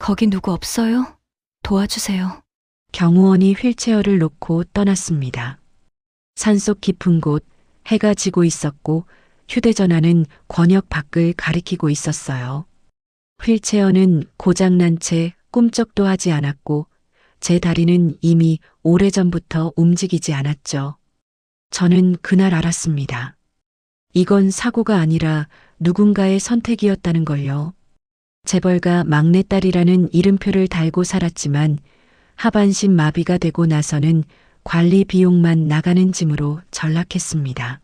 거기 누구 없어요? 도와주세요. 경호원이 휠체어를 놓고 떠났습니다. 산속 깊은 곳, 해가 지고 있었고 휴대전화는 권역 밖을 가리키고 있었어요. 휠체어는 고장난 채 꿈쩍도 하지 않았고 제 다리는 이미 오래전부터 움직이지 않았죠. 저는 그날 알았습니다. 이건 사고가 아니라 누군가의 선택이었다는 걸요. 재벌가 막내딸이라는 이름표를 달고 살았지만 하반신 마비가 되고 나서는 관리 비용만 나가는 짐으로 전락했습니다.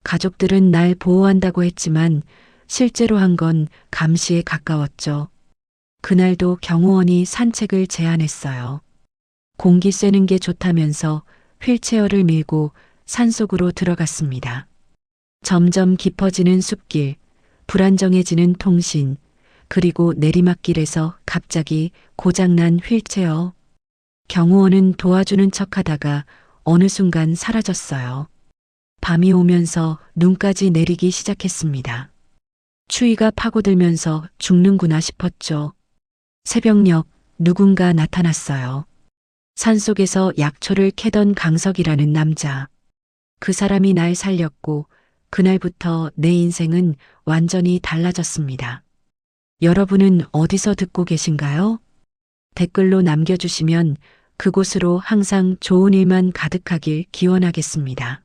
가족들은 날 보호한다고 했지만 실제로 한 건 감시에 가까웠죠. 그날도 경호원이 산책을 제안했어요. 공기 쐬는 게 좋다면서 휠체어를 밀고 산속으로 들어갔습니다. 점점 깊어지는 숲길, 불안정해지는 통신, 그리고 내리막길에서 갑자기 고장난 휠체어. 경호원은 도와주는 척하다가 어느 순간 사라졌어요. 밤이 오면서 눈까지 내리기 시작했습니다. 추위가 파고들면서 죽는구나 싶었죠. 새벽녘 누군가 나타났어요. 산속에서 약초를 캐던 강석이라는 남자. 그 사람이 날 살렸고 그날부터 내 인생은 완전히 달라졌습니다. 여러분은 어디서 듣고 계신가요? 댓글로 남겨주시면 그곳으로 항상 좋은 일만 가득하길 기원하겠습니다.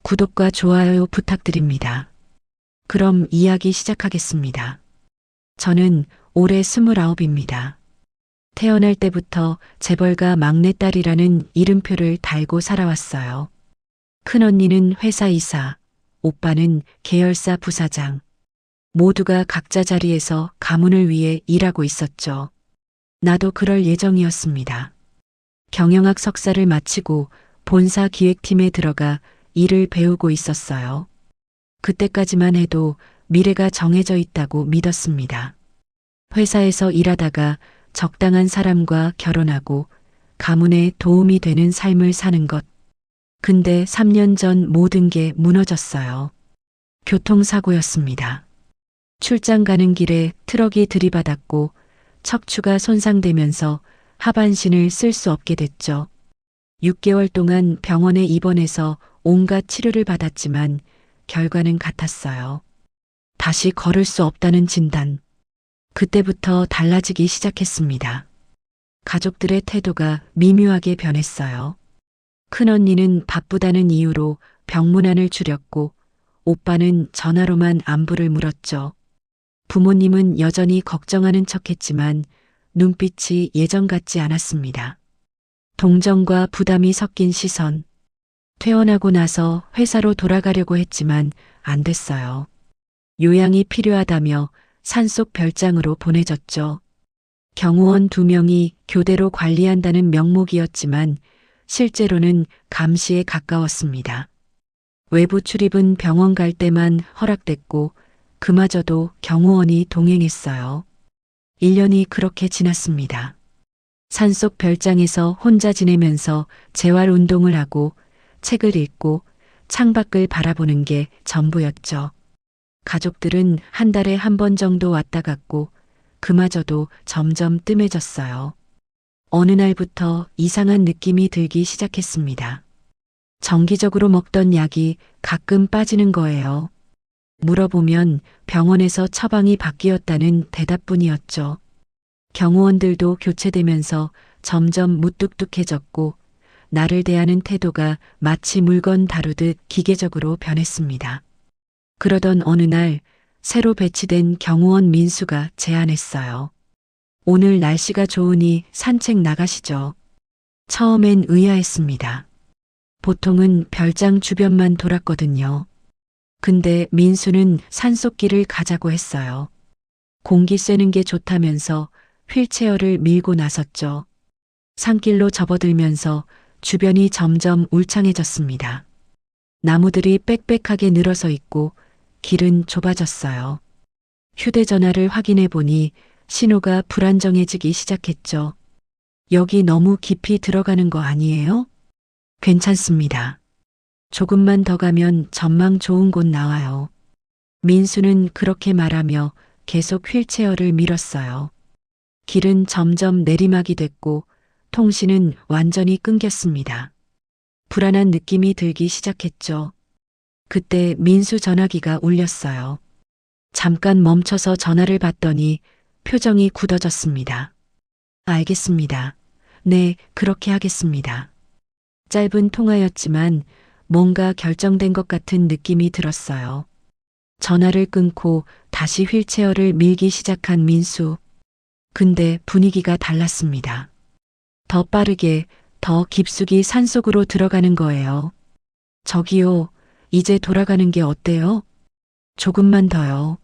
구독과 좋아요 부탁드립니다. 그럼 이야기 시작하겠습니다. 저는 올해 29입니다. 태어날 때부터 재벌가 막내딸이라는 이름표를 달고 살아왔어요. 큰언니는 회사 이사, 오빠는 계열사 부사장. 모두가 각자 자리에서 가문을 위해 일하고 있었죠. 나도 그럴 예정이었습니다. 경영학 석사를 마치고 본사 기획팀에 들어가 일을 배우고 있었어요. 그때까지만 해도 미래가 정해져 있다고 믿었습니다. 회사에서 일하다가 적당한 사람과 결혼하고 가문에 도움이 되는 삶을 사는 것. 근데 3년 전 모든 게 무너졌어요. 교통사고였습니다. 출장 가는 길에 트럭이 들이받았고 척추가 손상되면서 하반신을 쓸 수 없게 됐죠. 6개월 동안 병원에 입원해서 온갖 치료를 받았지만 결과는 같았어요. 다시 걸을 수 없다는 진단. 그때부터 달라지기 시작했습니다. 가족들의 태도가 미묘하게 변했어요. 큰언니는 바쁘다는 이유로 병문안을 줄였고 오빠는 전화로만 안부를 물었죠. 부모님은 여전히 걱정하는 척했지만 눈빛이 예전 같지 않았습니다. 동정과 부담이 섞인 시선. 퇴원하고 나서 회사로 돌아가려고 했지만 안 됐어요. 요양이 필요하다며 산속 별장으로 보내졌죠. 경호원 2명이 교대로 관리한다는 명목이었지만 실제로는 감시에 가까웠습니다. 외부 출입은 병원 갈 때만 허락됐고 그마저도 경호원이 동행했어요. 1년이 그렇게 지났습니다. 산속 별장에서 혼자 지내면서 재활 운동을 하고 책을 읽고 창밖을 바라보는 게 전부였죠. 가족들은 한 달에 한 번 정도 왔다 갔고 그마저도 점점 뜸해졌어요. 어느 날부터 이상한 느낌이 들기 시작했습니다. 정기적으로 먹던 약이 가끔 빠지는 거예요. 물어보면 병원에서 처방이 바뀌었다는 대답뿐이었죠. 경호원들도 교체되면서 점점 무뚝뚝해졌고 나를 대하는 태도가 마치 물건 다루듯 기계적으로 변했습니다. 그러던 어느 날 새로 배치된 경호원 민수가 제안했어요. 오늘 날씨가 좋으니 산책 나가시죠. 처음엔 의아했습니다. 보통은 별장 주변만 돌았거든요. 근데 민수는 산속길을 가자고 했어요. 공기 쐬는 게 좋다면서 휠체어를 밀고 나섰죠. 산길로 접어들면서 주변이 점점 울창해졌습니다. 나무들이 빽빽하게 늘어서 있고 길은 좁아졌어요. 휴대전화를 확인해 보니 신호가 불안정해지기 시작했죠. 여기 너무 깊이 들어가는 거 아니에요? 괜찮습니다. 조금만 더 가면 전망 좋은 곳 나와요. 민수는 그렇게 말하며 계속 휠체어를 밀었어요. 길은 점점 내리막이 됐고 통신은 완전히 끊겼습니다. 불안한 느낌이 들기 시작했죠. 그때 민수 전화기가 울렸어요. 잠깐 멈춰서 전화를 받더니 표정이 굳어졌습니다. 알겠습니다. 네, 그렇게 하겠습니다. 짧은 통화였지만 뭔가 결정된 것 같은 느낌이 들었어요. 전화를 끊고 다시 휠체어를 밀기 시작한 민수. 근데 분위기가 달랐습니다. 더 빠르게, 더 깊숙이 산속으로 들어가는 거예요. 저기요, 이제 돌아가는 게 어때요? 조금만 더요.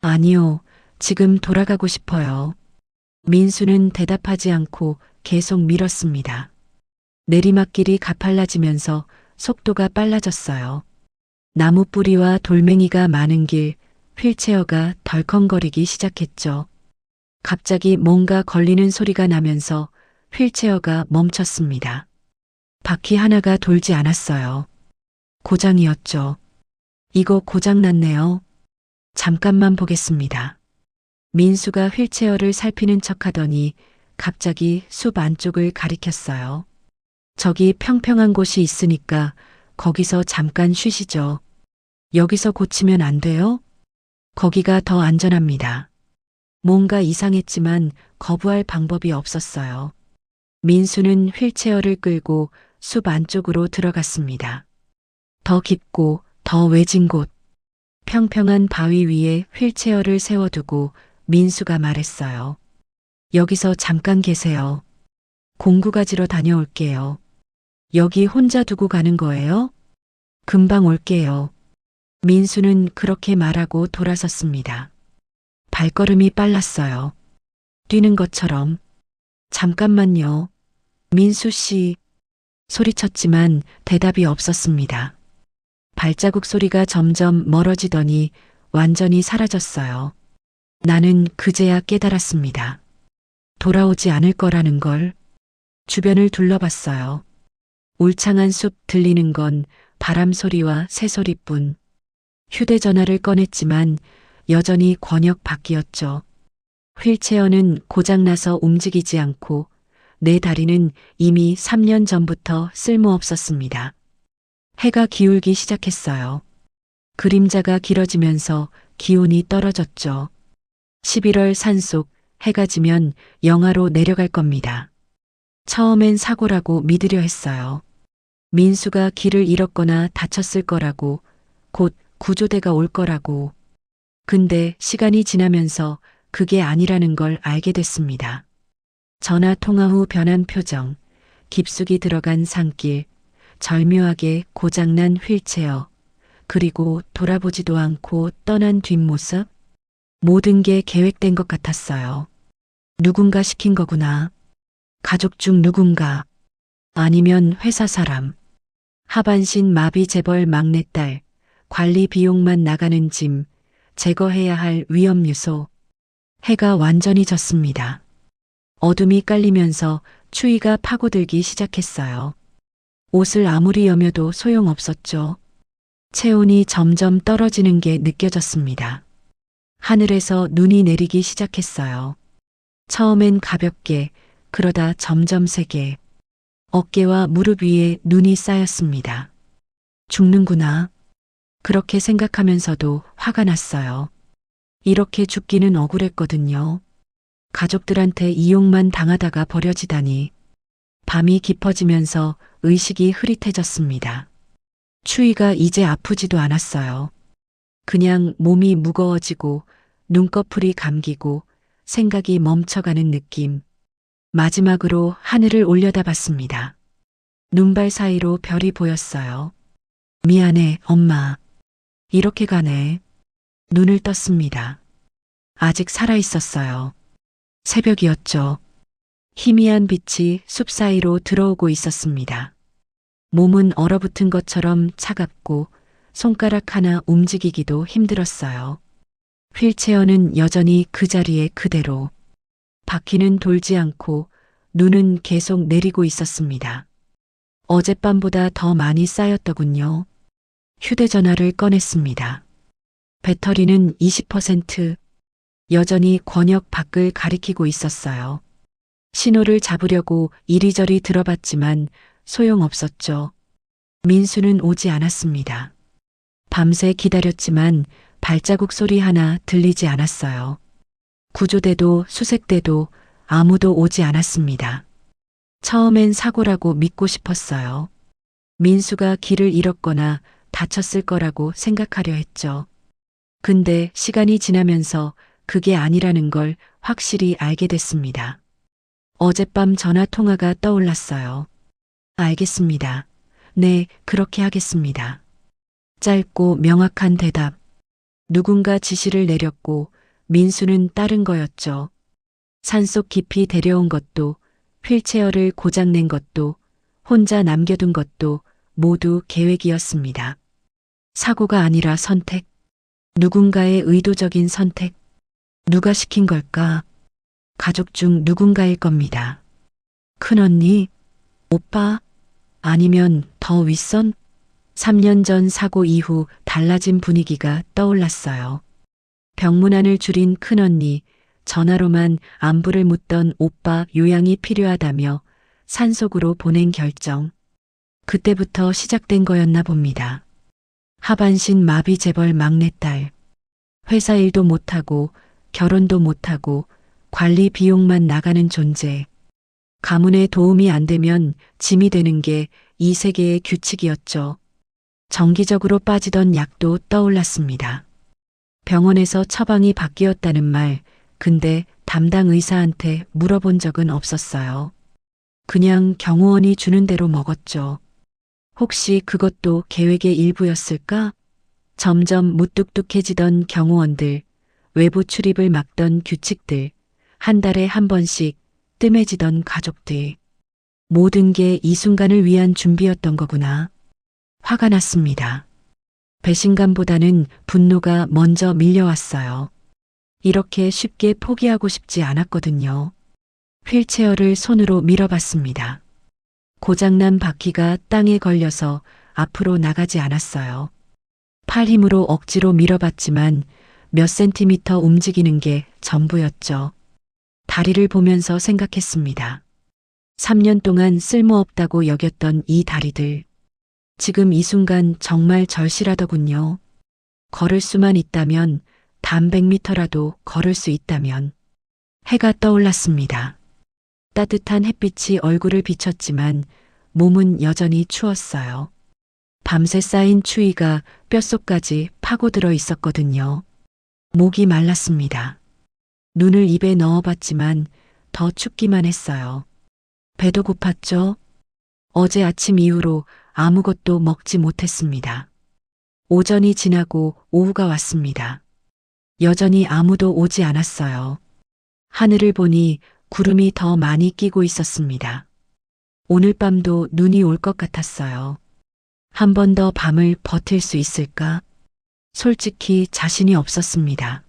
아니요, 지금 돌아가고 싶어요. 민수는 대답하지 않고 계속 밀었습니다. 내리막길이 가팔라지면서 속도가 빨라졌어요. 나무 뿌리와 돌멩이가 많은 길, 휠체어가 덜컹거리기 시작했죠. 갑자기 뭔가 걸리는 소리가 나면서 휠체어가 멈췄습니다. 바퀴 하나가 돌지 않았어요. 고장이었죠. 이거 고장났네요. 잠깐만 보겠습니다. 민수가 휠체어를 살피는 척 하더니 갑자기 숲 안쪽을 가리켰어요. 저기 평평한 곳이 있으니까 거기서 잠깐 쉬시죠. 여기서 고치면 안 돼요? 거기가 더 안전합니다. 뭔가 이상했지만 거부할 방법이 없었어요. 민수는 휠체어를 끌고 숲 안쪽으로 들어갔습니다. 더 깊고 더 외진 곳. 평평한 바위 위에 휠체어를 세워두고 민수가 말했어요. 여기서 잠깐 계세요. 공구 가지러 다녀올게요. 여기 혼자 두고 가는 거예요? 금방 올게요. 민수는 그렇게 말하고 돌아섰습니다. 발걸음이 빨랐어요. 뛰는 것처럼. 잠깐만요. 민수 씨. 소리쳤지만 대답이 없었습니다. 발자국 소리가 점점 멀어지더니 완전히 사라졌어요. 나는 그제야 깨달았습니다. 돌아오지 않을 거라는 걸. 주변을 둘러봤어요. 울창한 숲 들리는 건 바람 소리와 새소리뿐. 휴대전화를 꺼냈지만 여전히 권역 밖이었죠. 휠체어는 고장나서 움직이지 않고 내 다리는 이미 3년 전부터 쓸모없었습니다. 해가 기울기 시작했어요. 그림자가 길어지면서 기온이 떨어졌죠. 11월 산속 해가 지면 영하로 내려갈 겁니다. 처음엔 사고라고 믿으려 했어요. 민수가 길을 잃었거나 다쳤을 거라고, 곧 구조대가 올 거라고. 근데 시간이 지나면서 그게 아니라는 걸 알게 됐습니다. 전화 통화 후 변한 표정, 깊숙이 들어간 산길, 절묘하게 고장난 휠체어, 그리고 돌아보지도 않고 떠난 뒷모습. 모든 게 계획된 것 같았어요. 누군가 시킨 거구나. 가족 중 누군가. 아니면 회사 사람. 하반신 마비 재벌 막내딸, 관리 비용만 나가는 짐, 제거해야 할 위험 요소. 해가 완전히 졌습니다. 어둠이 깔리면서 추위가 파고들기 시작했어요. 옷을 아무리 여며도 소용없었죠. 체온이 점점 떨어지는 게 느껴졌습니다. 하늘에서 눈이 내리기 시작했어요. 처음엔 가볍게, 그러다 점점 세게. 어깨와 무릎 위에 눈이 쌓였습니다. 죽는구나. 그렇게 생각하면서도 화가 났어요. 이렇게 죽기는 억울했거든요. 가족들한테 이용만 당하다가 버려지다니. 밤이 깊어지면서 의식이 흐릿해졌습니다. 추위가 이제 아프지도 않았어요. 그냥 몸이 무거워지고 눈꺼풀이 감기고 생각이 멈춰가는 느낌. 마지막으로 하늘을 올려다봤습니다. 눈발 사이로 별이 보였어요. 미안해, 엄마. 이렇게 가네. 눈을 떴습니다. 아직 살아있었어요. 새벽이었죠. 희미한 빛이 숲 사이로 들어오고 있었습니다. 몸은 얼어붙은 것처럼 차갑고 손가락 하나 움직이기도 힘들었어요. 휠체어는 여전히 그 자리에 그대로. 바퀴는 돌지 않고 눈은 계속 내리고 있었습니다. 어젯밤보다 더 많이 쌓였더군요. 휴대전화를 꺼냈습니다. 배터리는 20%. 여전히 권역 밖을 가리키고 있었어요. 신호를 잡으려고 이리저리 들어봤지만 소용없었죠. 민수는 오지 않았습니다. 밤새 기다렸지만 발자국 소리 하나 들리지 않았어요. 구조대도 수색대도 아무도 오지 않았습니다. 처음엔 사고라고 믿고 싶었어요. 민수가 길을 잃었거나 다쳤을 거라고 생각하려 했죠. 근데 시간이 지나면서 그게 아니라는 걸 확실히 알게 됐습니다. 어젯밤 전화 통화가 떠올랐어요. 알겠습니다. 네, 그렇게 하겠습니다. 짧고 명확한 대답. 누군가 지시를 내렸고 민수는 따른 거였죠. 산속 깊이 데려온 것도, 휠체어를 고장낸 것도, 혼자 남겨둔 것도 모두 계획이었습니다. 사고가 아니라 선택. 누군가의 의도적인 선택. 누가 시킨 걸까? 가족 중 누군가일 겁니다. 큰언니? 오빠? 아니면 더 윗선? 3년 전 사고 이후 달라진 분위기가 떠올랐어요. 병문안을 줄인 큰언니, 전화로만 안부를 묻던 오빠 요양이 필요하다며 산속으로 보낸 결정. 그때부터 시작된 거였나 봅니다. 하반신 마비 재벌 막내딸. 회사 일도 못하고 결혼도 못하고 관리 비용만 나가는 존재. 가문에 도움이 안 되면 짐이 되는 게 이 세계의 규칙이었죠. 정기적으로 빠지던 약도 떠올랐습니다. 병원에서 처방이 바뀌었다는 말, 근데 담당 의사한테 물어본 적은 없었어요. 그냥 경호원이 주는 대로 먹었죠. 혹시 그것도 계획의 일부였을까? 점점 무뚝뚝해지던 경호원들, 외부 출입을 막던 규칙들, 한 달에 한 번씩 뜸해지던 가족들. 모든 게 이 순간을 위한 준비였던 거구나. 화가 났습니다. 배신감보다는 분노가 먼저 밀려왔어요. 이렇게 쉽게 포기하고 싶지 않았거든요. 휠체어를 손으로 밀어봤습니다. 고장난 바퀴가 땅에 걸려서 앞으로 나가지 않았어요. 팔 힘으로 억지로 밀어봤지만 몇 센티미터 움직이는 게 전부였죠. 다리를 보면서 생각했습니다. 3년 동안 쓸모없다고 여겼던 이 다리들. 지금 이 순간 정말 절실하더군요. 걸을 수만 있다면, 단 100m라도 걸을 수 있다면. 해가 떠올랐습니다. 따뜻한 햇빛이 얼굴을 비쳤지만 몸은 여전히 추웠어요. 밤새 쌓인 추위가 뼛속까지 파고들어 있었거든요. 목이 말랐습니다. 눈을 입에 넣어봤지만 더 춥기만 했어요. 배도 고팠죠? 어제 아침 이후로 아무것도 먹지 못했습니다. 오전이 지나고 오후가 왔습니다. 여전히 아무도 오지 않았어요. 하늘을 보니 구름이 더 많이 끼고 있었습니다. 오늘 밤도 눈이 올 것 같았어요. 한 번 더 밤을 버틸 수 있을까? 솔직히 자신이 없었습니다.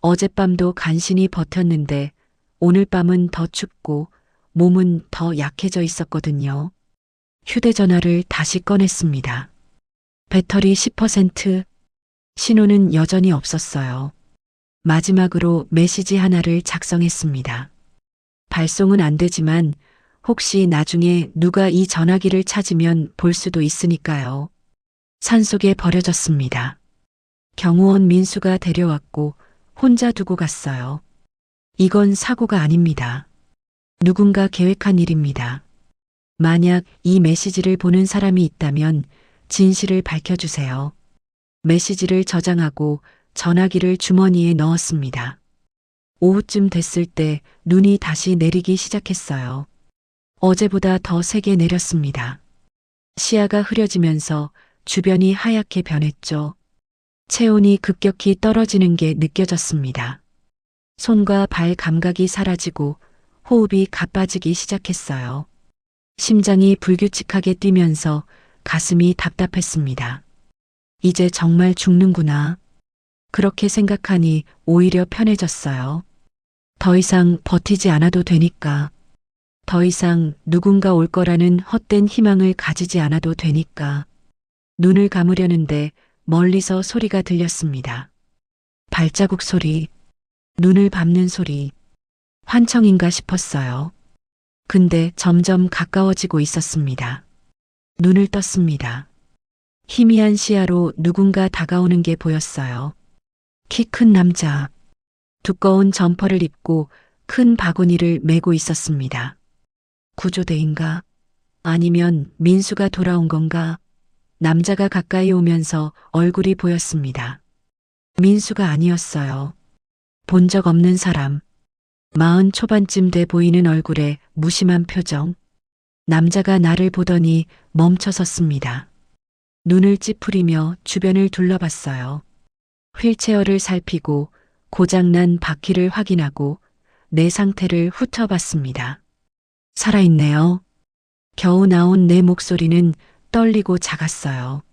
어젯밤도 간신히 버텼는데 오늘 밤은 더 춥고 몸은 더 약해져 있었거든요. 휴대전화를 다시 꺼냈습니다. 배터리 10%, 신호는 여전히 없었어요. 마지막으로 메시지 하나를 작성했습니다. 발송은 안 되지만 혹시 나중에 누가 이 전화기를 찾으면 볼 수도 있으니까요. 산속에 버려졌습니다. 경호원 민수가 데려왔고 혼자 두고 갔어요. 이건 사고가 아닙니다. 누군가 계획한 일입니다. 만약 이 메시지를 보는 사람이 있다면 진실을 밝혀주세요. 메시지를 저장하고 전화기를 주머니에 넣었습니다. 오후쯤 됐을 때 눈이 다시 내리기 시작했어요. 어제보다 더 세게 내렸습니다. 시야가 흐려지면서 주변이 하얗게 변했죠. 체온이 급격히 떨어지는 게 느껴졌습니다. 손과 발 감각이 사라지고 호흡이 가빠지기 시작했어요. 심장이 불규칙하게 뛰면서 가슴이 답답했습니다. 이제 정말 죽는구나. 그렇게 생각하니 오히려 편해졌어요. 더 이상 버티지 않아도 되니까. 더 이상 누군가 올 거라는 헛된 희망을 가지지 않아도 되니까. 눈을 감으려는데 멀리서 소리가 들렸습니다. 발자국 소리. 눈을 밟는 소리. 환청인가 싶었어요. 근데 점점 가까워지고 있었습니다. 눈을 떴습니다. 희미한 시야로 누군가 다가오는 게 보였어요. 키 큰 남자. 두꺼운 점퍼를 입고 큰 바구니를 메고 있었습니다. 구조대인가? 아니면 민수가 돌아온 건가? 남자가 가까이 오면서 얼굴이 보였습니다. 민수가 아니었어요. 본 적 없는 사람. 40 초반쯤 돼 보이는 얼굴에 무심한 표정. 남자가 나를 보더니 멈춰 섰습니다. 눈을 찌푸리며 주변을 둘러봤어요. 휠체어를 살피고 고장난 바퀴를 확인하고 내 상태를 훑어봤습니다. 살아있네요. 겨우 나온 내 목소리는 떨리고 작았어요.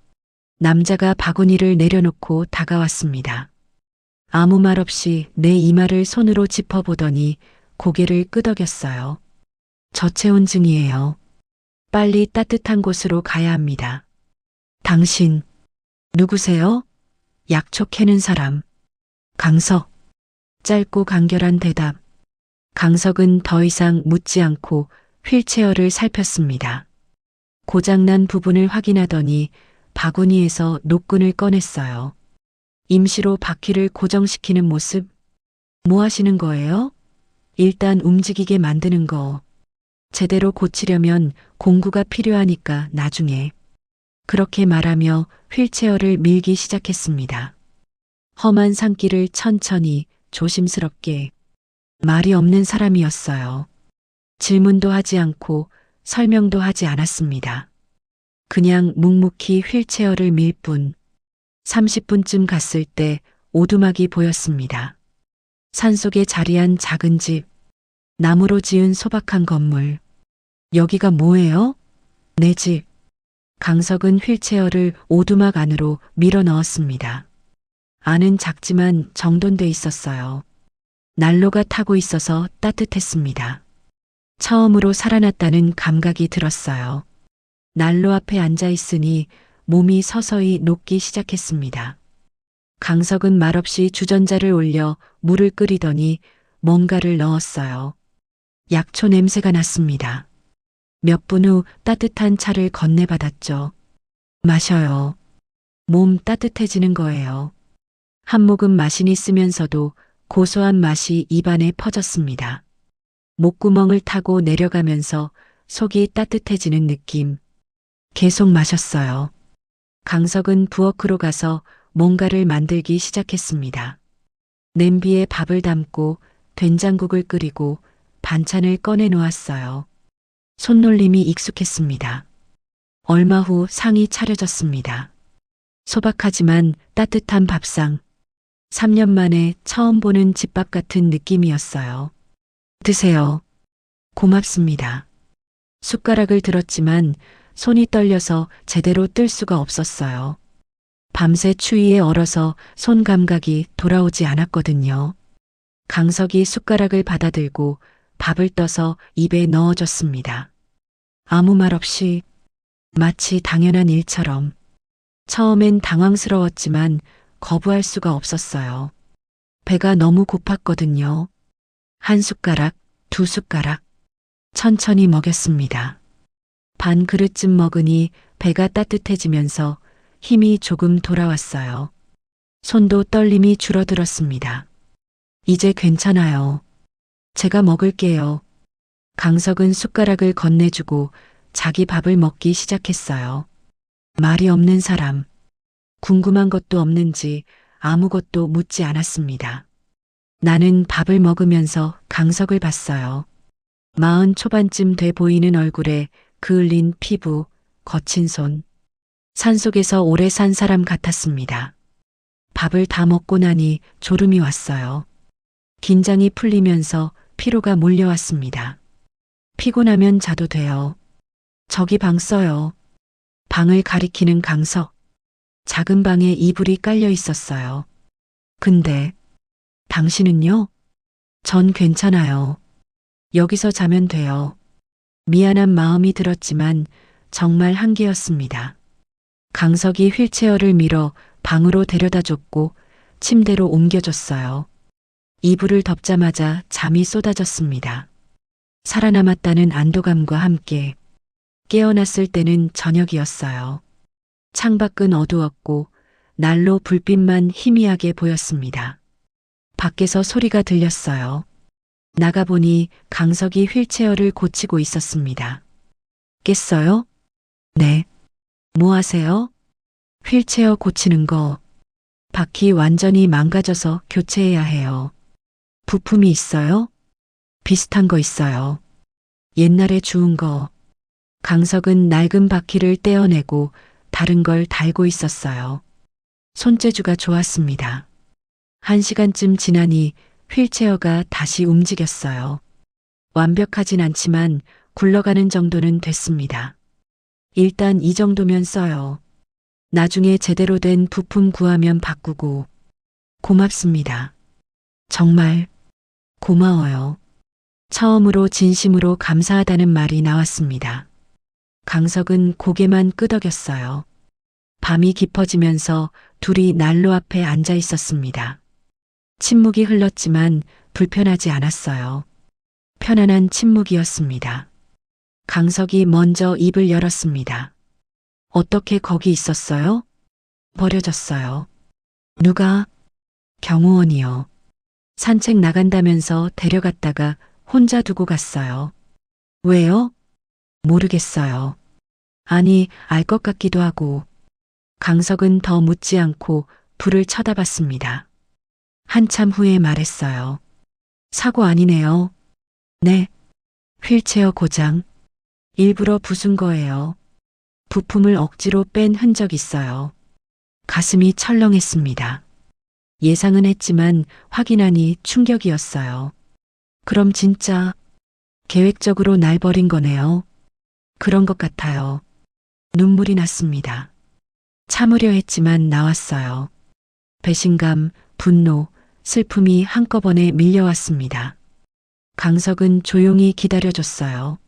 남자가 바구니를 내려놓고 다가왔습니다. 아무 말 없이 내 이마를 손으로 짚어보더니 고개를 끄덕였어요. 저체온증이에요. 빨리 따뜻한 곳으로 가야 합니다. 당신, 누구세요? 약초 캐는 사람. 강석. 짧고 간결한 대답. 강석은 더 이상 묻지 않고 휠체어를 살폈습니다. 고장난 부분을 확인하더니 바구니에서 노끈을 꺼냈어요. 임시로 바퀴를 고정시키는 모습. 뭐 하시는 거예요? 일단 움직이게 만드는 거. 제대로 고치려면 공구가 필요하니까 나중에. 그렇게 말하며 휠체어를 밀기 시작했습니다. 험한 산길을 천천히 조심스럽게. 말이 없는 사람이었어요. 질문도 하지 않고 설명도 하지 않았습니다. 그냥 묵묵히 휠체어를 밀 뿐. 30분쯤 갔을 때 오두막이 보였습니다. 산속에 자리한 작은 집. 나무로 지은 소박한 건물. 여기가 뭐예요? 내 집. 강석은 휠체어를 오두막 안으로 밀어 넣었습니다. 안은 작지만 정돈돼 있었어요. 난로가 타고 있어서 따뜻했습니다. 처음으로 살아났다는 감각이 들었어요. 난로 앞에 앉아 있으니 몸이 서서히 녹기 시작했습니다. 강석은 말없이 주전자를 올려 물을 끓이더니 뭔가를 넣었어요. 약초 냄새가 났습니다. 몇 분 후 따뜻한 차를 건네받았죠. 마셔요. 몸 따뜻해지는 거예요. 한 모금 마시니 쓰면서도 고소한 맛이 입안에 퍼졌습니다. 목구멍을 타고 내려가면서 속이 따뜻해지는 느낌. 계속 마셨어요. 강석은 부엌으로 가서 뭔가를 만들기 시작했습니다. 냄비에 밥을 담고 된장국을 끓이고 반찬을 꺼내 놓았어요. 손놀림이 익숙했습니다. 얼마 후 상이 차려졌습니다. 소박하지만 따뜻한 밥상. 3년 만에 처음 보는 집밥 같은 느낌이었어요. 드세요. 고맙습니다. 숟가락을 들었지만 손이 떨려서 제대로 뜰 수가 없었어요. 밤새 추위에 얼어서 손 감각이 돌아오지 않았거든요. 강석이 숟가락을 받아들고 밥을 떠서 입에 넣어줬습니다. 아무 말 없이 마치 당연한 일처럼. 처음엔 당황스러웠지만 거부할 수가 없었어요. 배가 너무 고팠거든요. 한 숟가락, 두 숟가락. 천천히 먹였습니다. 반 그릇쯤 먹으니 배가 따뜻해지면서 힘이 조금 돌아왔어요. 손도 떨림이 줄어들었습니다. 이제 괜찮아요. 제가 먹을게요. 강석은 숟가락을 건네주고 자기 밥을 먹기 시작했어요. 말이 없는 사람. 궁금한 것도 없는지 아무것도 묻지 않았습니다. 나는 밥을 먹으면서 강석을 봤어요. 40 초반쯤 돼 보이는 얼굴에 그을린 피부, 거친 손. 산속에서 오래 산 사람 같았습니다. 밥을 다 먹고 나니 졸음이 왔어요. 긴장이 풀리면서 피로가 몰려왔습니다. 피곤하면 자도 돼요. 저기 방 써요. 방을 가리키는 강석. 작은 방에 이불이 깔려 있었어요. 근데 당신은요? 전 괜찮아요. 여기서 자면 돼요. 미안한 마음이 들었지만 정말 한계였습니다. 강석이 휠체어를 밀어 방으로 데려다 줬고 침대로 옮겨줬어요. 이불을 덮자마자 잠이 쏟아졌습니다. 살아남았다는 안도감과 함께 깨어났을 때는 저녁이었어요. 창밖은 어두웠고 난로 불빛만 희미하게 보였습니다. 밖에서 소리가 들렸어요. 나가보니 강석이 휠체어를 고치고 있었습니다. 깼어요? 네. 뭐 하세요? 휠체어 고치는 거. 바퀴 완전히 망가져서 교체해야 해요. 부품이 있어요? 비슷한 거 있어요. 옛날에 주운 거. 강석은 낡은 바퀴를 떼어내고 다른 걸 달고 있었어요. 손재주가 좋았습니다. 1시간쯤 지나니 휠체어가 다시 움직였어요. 완벽하진 않지만 굴러가는 정도는 됐습니다. 일단 이 정도면 써요. 나중에 제대로 된 부품 구하면 바꾸고. 고맙습니다. 정말 고마워요. 처음으로 진심으로 감사하다는 말이 나왔습니다. 강석은 고개만 끄덕였어요. 밤이 깊어지면서 둘이 난로 앞에 앉아 있었습니다. 침묵이 흘렀지만 불편하지 않았어요. 편안한 침묵이었습니다. 강석이 먼저 입을 열었습니다. 어떻게 거기 있었어요? 버려졌어요. 누가? 경호원이요. 산책 나간다면서 데려갔다가 혼자 두고 갔어요. 왜요? 모르겠어요. 아니, 알 것 같기도 하고. 강석은 더 묻지 않고 불을 쳐다봤습니다. 한참 후에 말했어요. 사고 아니네요. 네. 휠체어 고장. 일부러 부순 거예요. 부품을 억지로 뺀 흔적 있어요. 가슴이 철렁했습니다. 예상은 했지만 확인하니 충격이었어요. 그럼 진짜 계획적으로 날 버린 거네요. 그런 것 같아요. 눈물이 났습니다. 참으려 했지만 나왔어요. 배신감, 분노, 슬픔이 한꺼번에 밀려왔습니다. 강석은 조용히 기다려줬어요.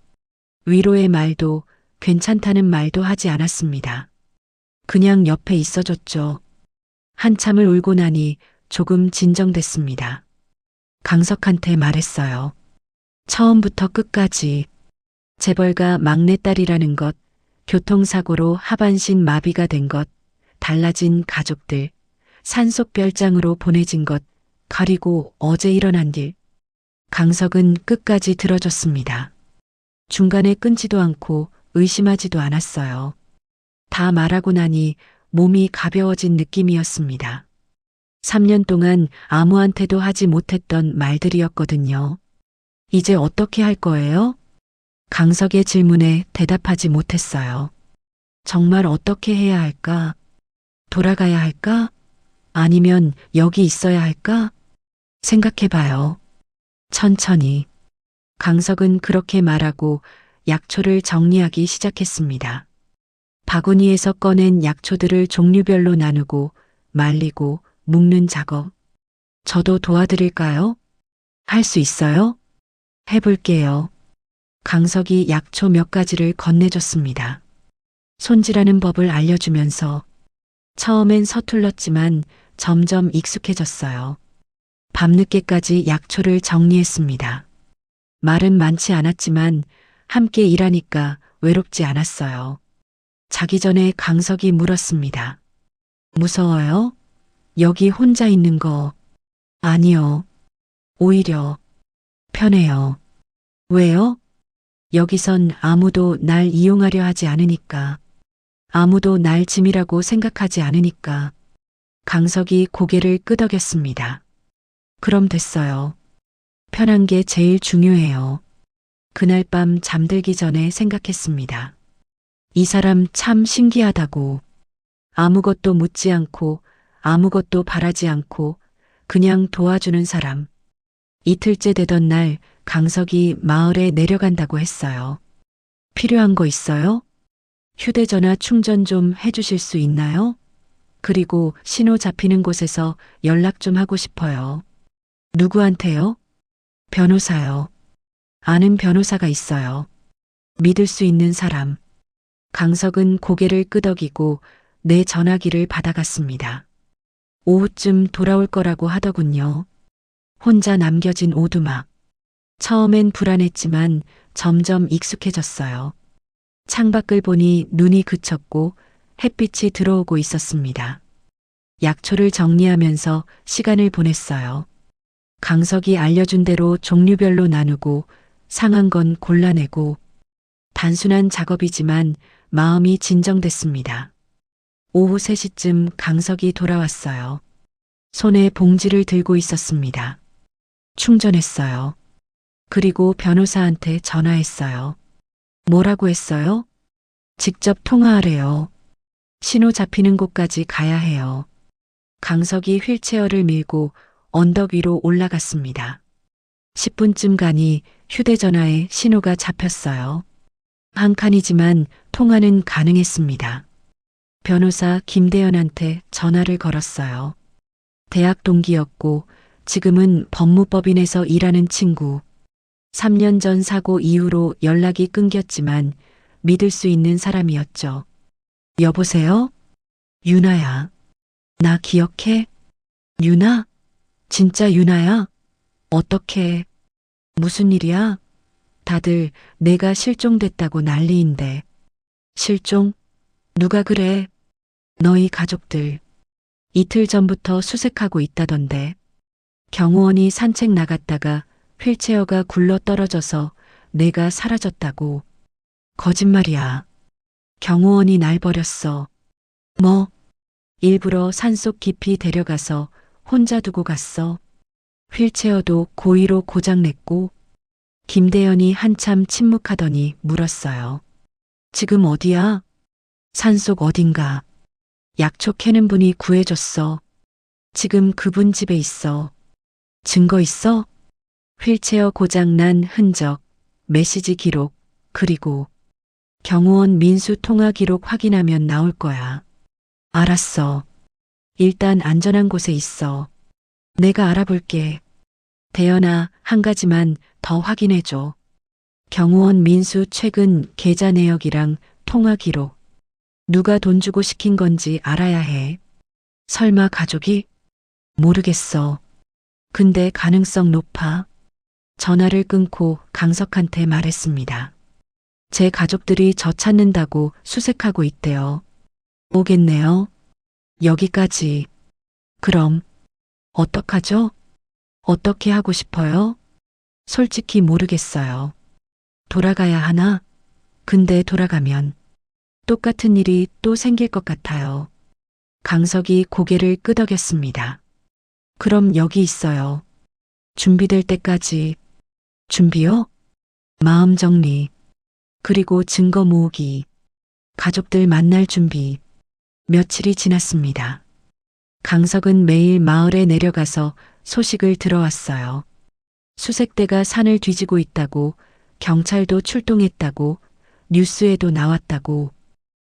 위로의 말도 괜찮다는 말도 하지 않았습니다. 그냥 옆에 있어줬죠. 한참을 울고 나니 조금 진정됐습니다. 강석한테 말했어요. 처음부터 끝까지 재벌가 막내딸이라는 것, 교통사고로 하반신 마비가 된 것, 달라진 가족들, 산속별장으로 보내진 것, 그리고 어제 일어난 일. 강석은 끝까지 들어줬습니다. 중간에 끊지도 않고 의심하지도 않았어요. 다 말하고 나니 몸이 가벼워진 느낌이었습니다. 3년 동안 아무한테도 하지 못했던 말들이었거든요. 이제 어떻게 할 거예요? 강석의 질문에 대답하지 못했어요. 정말 어떻게 해야 할까? 돌아가야 할까? 아니면 여기 있어야 할까? 생각해봐요. 천천히. 강석은 그렇게 말하고 약초를 정리하기 시작했습니다. 바구니에서 꺼낸 약초들을 종류별로 나누고 말리고 묶는 작업. 저도 도와드릴까요? 할 수 있어요? 해볼게요. 강석이 약초 몇 가지를 건네줬습니다. 손질하는 법을 알려주면서 처음엔 서툴렀지만 점점 익숙해졌어요. 밤늦게까지 약초를 정리했습니다. 말은 많지 않았지만 함께 일하니까 외롭지 않았어요. 자기 전에 강석이 물었습니다. 무서워요? 여기 혼자 있는 거. 아니요. 오히려 편해요. 왜요? 여기선 아무도 날 이용하려 하지 않으니까. 아무도 날 짐이라고 생각하지 않으니까. 강석이 고개를 끄덕였습니다. 그럼 됐어요. 편한 게 제일 중요해요. 그날 밤 잠들기 전에 생각했습니다. 이 사람 참 신기하다고. 아무것도 묻지 않고 아무것도 바라지 않고 그냥 도와주는 사람. 이틀째 되던 날 강석이 마을에 내려간다고 했어요. 필요한 거 있어요? 휴대전화 충전 좀 해주실 수 있나요? 그리고 신호 잡히는 곳에서 연락 좀 하고 싶어요. 누구한테요? 변호사요. 아는 변호사가 있어요. 믿을 수 있는 사람. 강석은 고개를 끄덕이고 내 전화기를 받아갔습니다. 오후쯤 돌아올 거라고 하더군요. 혼자 남겨진 오두막. 처음엔 불안했지만 점점 익숙해졌어요. 창밖을 보니 눈이 그쳤고 햇빛이 들어오고 있었습니다. 약초를 정리하면서 시간을 보냈어요. 강석이 알려준 대로 종류별로 나누고 상한 건 골라내고 단순한 작업이지만 마음이 진정됐습니다. 오후 3시쯤 강석이 돌아왔어요. 손에 봉지를 들고 있었습니다. 충전했어요. 그리고 변호사한테 전화했어요. 뭐라고 했어요? 직접 통화하래요. 신호 잡히는 곳까지 가야 해요. 강석이 휠체어를 밀고 언덕 위로 올라갔습니다. 10분쯤 가니 휴대전화에 신호가 잡혔어요. 한 칸이지만 통화는 가능했습니다. 변호사 김대현한테 전화를 걸었어요. 대학 동기였고 지금은 법무법인에서 일하는 친구. 3년 전 사고 이후로 연락이 끊겼지만 믿을 수 있는 사람이었죠. 여보세요? 유나야. 나 기억해? 유나? 진짜 유나야? 어떻게? 무슨 일이야? 다들 내가 실종됐다고 난리인데. 실종? 누가 그래? 너희 가족들. 이틀 전부터 수색하고 있다던데. 경호원이 산책 나갔다가 휠체어가 굴러 떨어져서 내가 사라졌다고. 거짓말이야. 경호원이 날 버렸어. 뭐? 일부러 산속 깊이 데려가서 혼자 두고 갔어. 휠체어도 고의로 고장냈고. 김대현이 한참 침묵하더니 물었어요. 지금 어디야? 산속 어딘가. 약초 캐는 분이 구해줬어. 지금 그분 집에 있어. 증거 있어? 휠체어 고장난 흔적, 메시지 기록, 그리고 경호원 민수 통화 기록 확인하면 나올 거야. 알았어. 일단 안전한 곳에 있어. 내가 알아볼게. 대연아, 한 가지만 더 확인해줘. 경호원 민수 최근 계좌 내역이랑 통화 기록. 누가 돈 주고 시킨 건지 알아야 해. 설마 가족이? 모르겠어. 근데 가능성 높아. 전화를 끊고 강석한테 말했습니다. 제 가족들이 저 찾는다고 수색하고 있대요. 오겠네요. 여기까지. 그럼 어떡하죠? 어떻게 하고 싶어요? 솔직히 모르겠어요. 돌아가야 하나? 근데 돌아가면 똑같은 일이 또 생길 것 같아요. 강석이 고개를 끄덕였습니다. 그럼 여기 있어요. 준비될 때까지. 준비요? 마음 정리. 그리고 증거 모으기. 가족들 만날 준비. 며칠이 지났습니다. 강석은 매일 마을에 내려가서 소식을 들어왔어요. 수색대가 산을 뒤지고 있다고, 경찰도 출동했다고, 뉴스에도 나왔다고,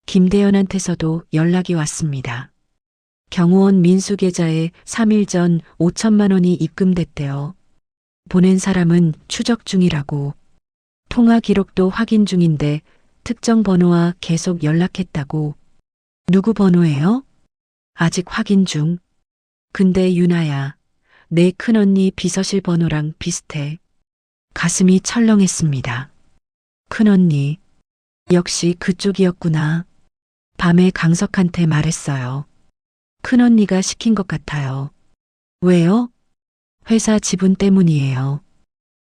김대현한테서도 연락이 왔습니다. 경호원 민수 계좌에 3일 전 5천만 원이 입금됐대요. 보낸 사람은 추적 중이라고. 통화 기록도 확인 중인데 특정 번호와 계속 연락했다고. 누구 번호예요? 아직 확인 중. 근데 유나야, 내 큰언니 비서실 번호랑 비슷해. 가슴이 철렁했습니다. 큰언니, 역시 그쪽이었구나. 밤에 강석한테 말했어요. 큰언니가 시킨 것 같아요. 왜요? 회사 지분 때문이에요.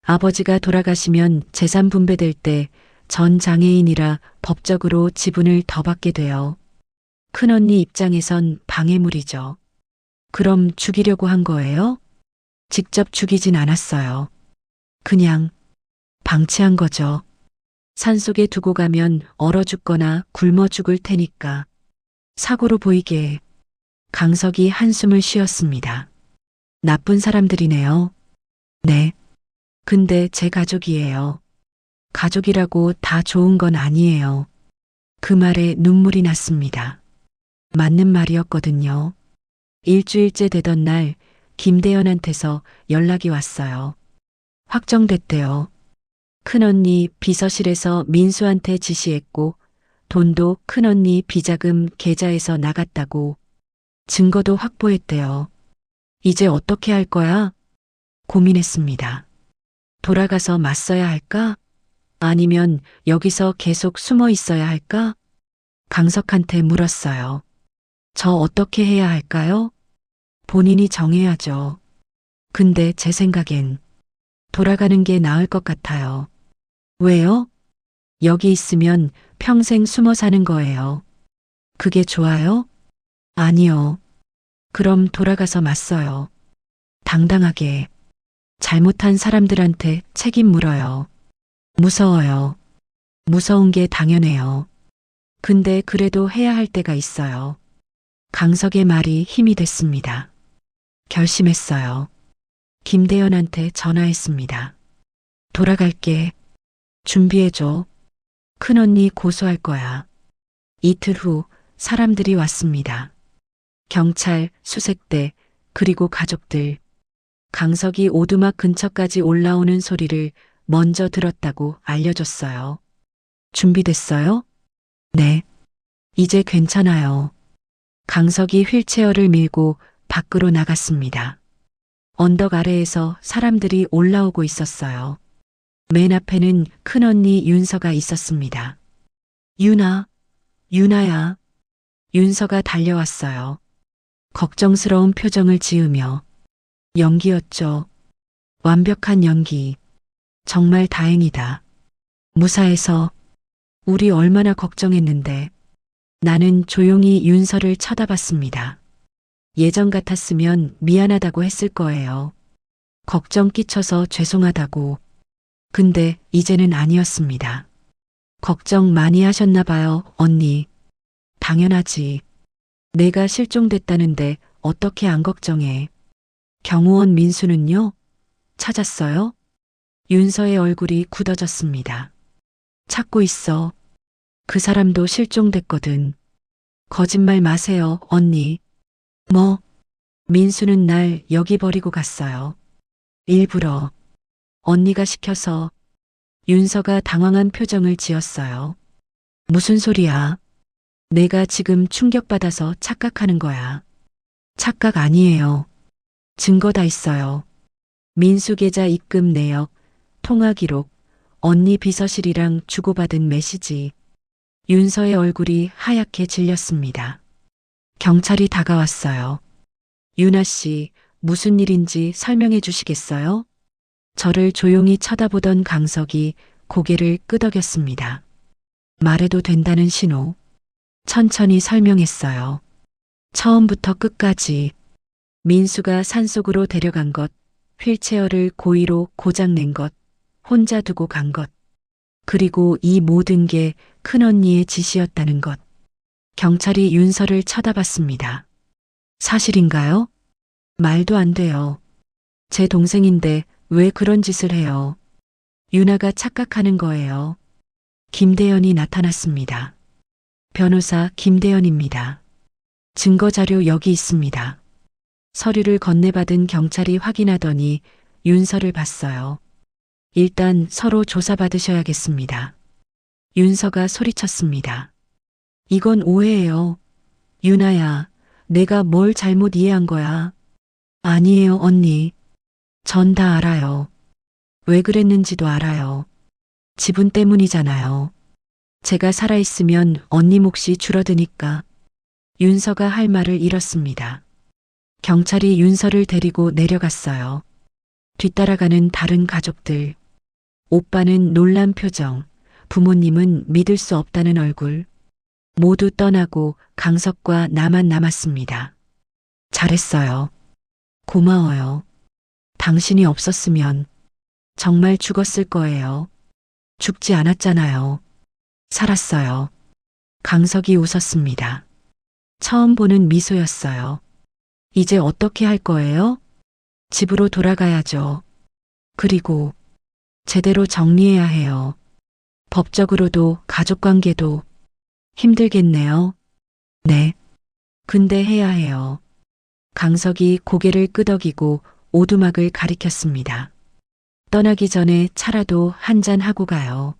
아버지가 돌아가시면 재산 분배될 때 전 장애인이라 법적으로 지분을 더 받게 돼요. 큰언니 입장에선 방해물이죠. 그럼 죽이려고 한 거예요? 직접 죽이진 않았어요. 그냥 방치한 거죠. 산속에 두고 가면 얼어 죽거나 굶어 죽을 테니까. 사고로 보이게. 강석이 한숨을 쉬었습니다. 나쁜 사람들이네요. 네. 근데 제 가족이에요. 가족이라고 다 좋은 건 아니에요. 그 말에 눈물이 났습니다. 맞는 말이었거든요. 일주일째 되던 날 김대현한테서 연락이 왔어요. 확정됐대요. 큰언니 비서실에서 민수한테 지시했고 돈도 큰언니 비자금 계좌에서 나갔다고. 증거도 확보했대요. 이제 어떻게 할 거야? 고민했습니다. 돌아가서 맞서야 할까? 아니면 여기서 계속 숨어 있어야 할까? 강석한테 물었어요. 저 어떻게 해야 할까요? 본인이 정해야죠. 근데 제 생각엔 돌아가는 게 나을 것 같아요. 왜요? 여기 있으면 평생 숨어 사는 거예요. 그게 좋아요? 아니요. 그럼 돌아가서 맞서요. 당당하게. 잘못한 사람들한테 책임 물어요. 무서워요. 무서운 게 당연해요. 근데 그래도 해야 할 때가 있어요. 강석의 말이 힘이 됐습니다. 결심했어요. 김대현한테 전화했습니다. 돌아갈게. 준비해줘. 큰언니 고소할 거야. 이틀 후 사람들이 왔습니다. 경찰, 수색대, 그리고 가족들. 강석이 오두막 근처까지 올라오는 소리를 먼저 들었다고 알려줬어요. 준비됐어요? 네. 이제 괜찮아요. 강석이 휠체어를 밀고 밖으로 나갔습니다. 언덕 아래에서 사람들이 올라오고 있었어요. 맨 앞에는 큰언니 윤서가 있었습니다. 윤아, 윤아야. 윤서가 달려왔어요. 걱정스러운 표정을 지으며. 연기였죠. 완벽한 연기. 정말 다행이다. 무사해서 우리 얼마나 걱정했는데. 나는 조용히 윤서를 쳐다봤습니다. 예전 같았으면 미안하다고 했을 거예요. 걱정 끼쳐서 죄송하다고. 근데 이제는 아니었습니다. 걱정 많이 하셨나 봐요, 언니. 당연하지. 내가 실종됐다는데 어떻게 안 걱정해. 경호원 민수는요? 찾았어요? 윤서의 얼굴이 굳어졌습니다. 찾고 있어. 그 사람도 실종됐거든. 거짓말 마세요, 언니. 뭐? 민수는 날 여기 버리고 갔어요. 일부러. 언니가 시켜서. 윤서가 당황한 표정을 지었어요. 무슨 소리야? 내가 지금 충격받아서 착각하는 거야. 착각 아니에요. 증거 다 있어요. 민수 계좌 입금 내역, 통화 기록, 언니 비서실이랑 주고받은 메시지. 윤서의 얼굴이 하얗게 질렸습니다. 경찰이 다가왔어요. 윤아 씨, 무슨 일인지 설명해 주시겠어요? 저를 조용히 쳐다보던 강석이 고개를 끄덕였습니다. 말해도 된다는 신호. 천천히 설명했어요. 처음부터 끝까지. 민수가 산속으로 데려간 것, 휠체어를 고의로 고장낸 것, 혼자 두고 간 것. 그리고 이 모든 게 큰언니의 짓이었다는 것. 경찰이 윤서를 쳐다봤습니다. 사실인가요? 말도 안 돼요. 제 동생인데 왜 그런 짓을 해요? 윤아가 착각하는 거예요. 김대현이 나타났습니다. 변호사 김대현입니다. 증거자료 여기 있습니다. 서류를 건네받은 경찰이 확인하더니 윤서를 봤어요. 일단 서로 조사받으셔야겠습니다. 윤서가 소리쳤습니다. 이건 오해예요. 윤아야, 내가 뭘 잘못 이해한 거야? 아니에요, 언니. 전 다 알아요. 왜 그랬는지도 알아요. 지분 때문이잖아요. 제가 살아있으면 언니 몫이 줄어드니까. 윤서가 할 말을 잃었습니다. 경찰이 윤서를 데리고 내려갔어요. 뒤따라가는 다른 가족들. 오빠는 놀란 표정, 부모님은 믿을 수 없다는 얼굴. 모두 떠나고 강석과 나만 남았습니다. 잘했어요. 고마워요. 당신이 없었으면 정말 죽었을 거예요. 죽지 않았잖아요. 살았어요. 강석이 웃었습니다. 처음 보는 미소였어요. 이제 어떻게 할 거예요? 집으로 돌아가야죠. 그리고 제대로 정리해야 해요. 법적으로도 가족관계도 힘들겠네요. 네. 근데 해야 해요. 강석이 고개를 끄덕이고 오두막을 가리켰습니다. 떠나기 전에 차라도 한잔 하고 가요.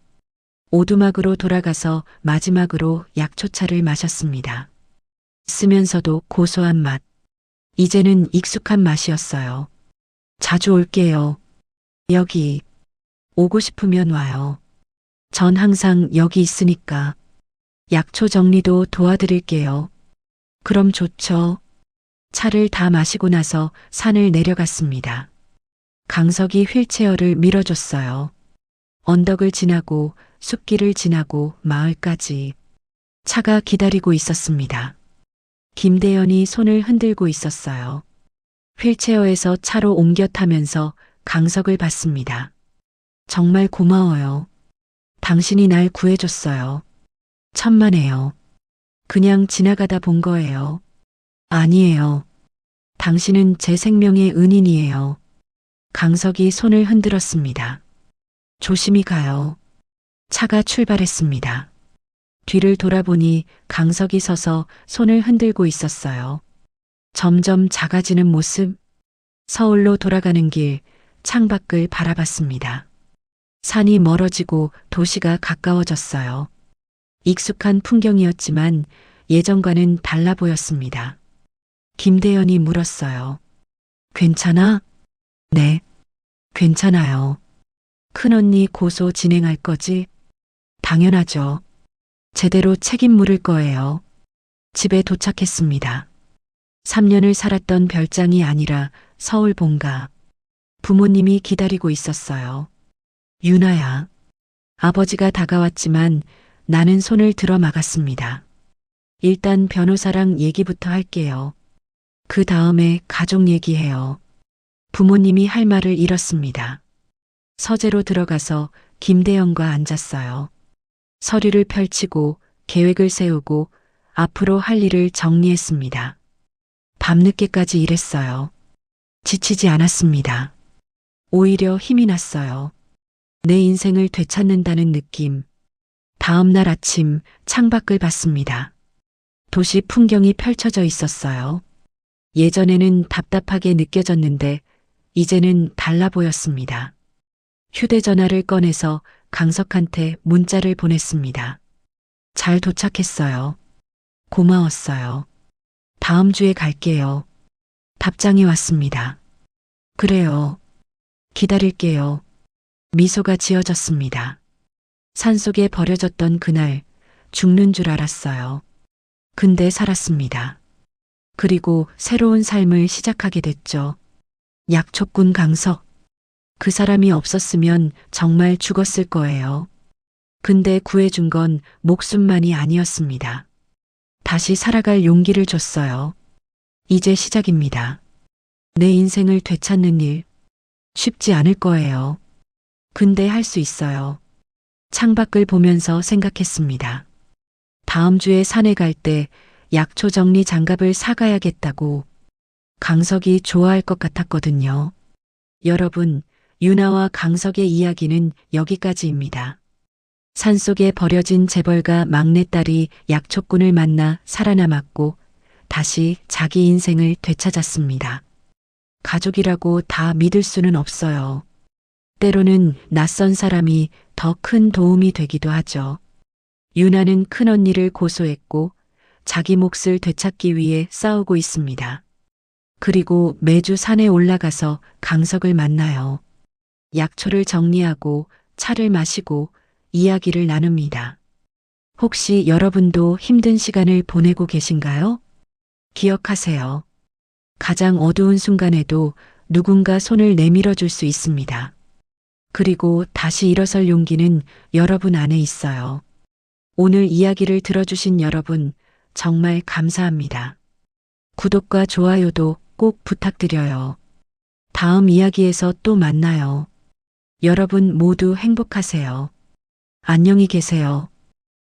오두막으로 돌아가서 마지막으로 약초차를 마셨습니다. 쓰면서도 고소한 맛. 이제는 익숙한 맛이었어요. 자주 올게요. 여기 오고 싶으면 와요. 전 항상 여기 있으니까. 약초 정리도 도와드릴게요. 그럼 좋죠. 차를 다 마시고 나서 산을 내려갔습니다. 강석이 휠체어를 밀어줬어요. 언덕을 지나고 숲길을 지나고 마을까지 차가 기다리고 있었습니다. 김대현이 손을 흔들고 있었어요. 휠체어에서 차로 옮겨 타면서 강석을 봤습니다. 정말 고마워요. 당신이 날 구해줬어요. 천만에요. 그냥 지나가다 본 거예요. 아니에요. 당신은 제 생명의 은인이에요. 강석이 손을 흔들었습니다. 조심히 가요. 차가 출발했습니다. 뒤를 돌아보니 강석이 서서 손을 흔들고 있었어요. 점점 작아지는 모습. 서울로 돌아가는 길, 창밖을 바라봤습니다. 산이 멀어지고 도시가 가까워졌어요. 익숙한 풍경이었지만 예전과는 달라 보였습니다. 김대현이 물었어요. 괜찮아? 네, 괜찮아요. 큰언니 고소 진행할 거지? 당연하죠. 제대로 책임 물을 거예요. 집에 도착했습니다. 3년을 살았던 별장이 아니라 서울 본가. 부모님이 기다리고 있었어요. 유나야. 아버지가 다가왔지만 나는 손을 들어 막았습니다. 일단 변호사랑 얘기부터 할게요. 그 다음에 가족 얘기해요. 부모님이 할 말을 잃었습니다. 서재로 들어가서 김대현과 앉았어요. 서류를 펼치고 계획을 세우고 앞으로 할 일을 정리했습니다. 밤늦게까지 일했어요. 지치지 않았습니다. 오히려 힘이 났어요. 내 인생을 되찾는다는 느낌. 다음 날 아침 창밖을 봤습니다. 도시 풍경이 펼쳐져 있었어요. 예전에는 답답하게 느껴졌는데 이제는 달라 보였습니다. 휴대전화를 꺼내서 강석한테 문자를 보냈습니다. 잘 도착했어요. 고마웠어요. 다음 주에 갈게요. 답장이 왔습니다. 그래요. 기다릴게요. 미소가 지어졌습니다. 산속에 버려졌던 그날 죽는 줄 알았어요. 근데 살았습니다. 그리고 새로운 삶을 시작하게 됐죠. 약초꾼 강석. 그 사람이 없었으면 정말 죽었을 거예요. 근데 구해준 건 목숨만이 아니었습니다. 다시 살아갈 용기를 줬어요. 이제 시작입니다. 내 인생을 되찾는 일. 쉽지 않을 거예요. 근데 할 수 있어요. 창밖을 보면서 생각했습니다. 다음 주에 산에 갈 때 약초 정리 장갑을 사가야겠다고. 강석이 좋아할 것 같았거든요. 여러분, 유나와 강석의 이야기는 여기까지입니다. 산속에 버려진 재벌가 막내딸이 약초꾼을 만나 살아남았고 다시 자기 인생을 되찾았습니다. 가족이라고 다 믿을 수는 없어요. 때로는 낯선 사람이 더 큰 도움이 되기도 하죠. 유나는 큰언니를 고소했고 자기 몫을 되찾기 위해 싸우고 있습니다. 그리고 매주 산에 올라가서 강석을 만나요. 약초를 정리하고 차를 마시고 이야기를 나눕니다. 혹시 여러분도 힘든 시간을 보내고 계신가요? 기억하세요. 가장 어두운 순간에도 누군가 손을 내밀어 줄 수 있습니다. 그리고 다시 일어설 용기는 여러분 안에 있어요. 오늘 이야기를 들어주신 여러분 정말 감사합니다. 구독과 좋아요도 꼭 부탁드려요. 다음 이야기에서 또 만나요. 여러분 모두 행복하세요. 안녕히 계세요.